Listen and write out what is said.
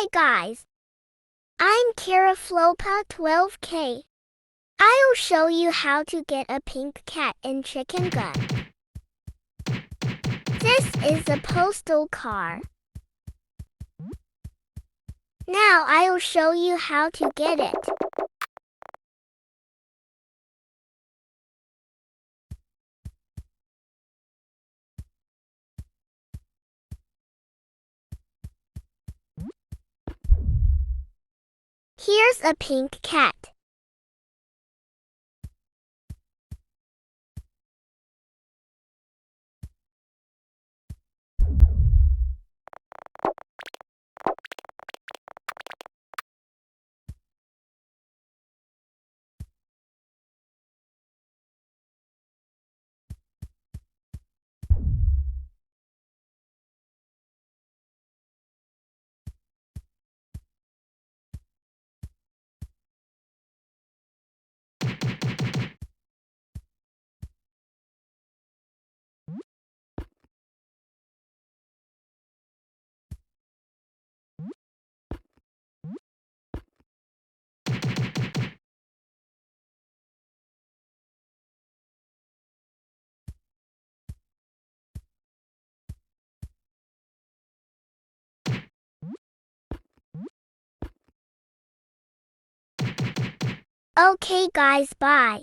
Hi guys, I'm Kara Flopa 12K. I'll show you how to get a pink cat in Chicken Gun. This is a postal car. Now I'll show you how to get it. Here's a pink cat. Okay guys, bye.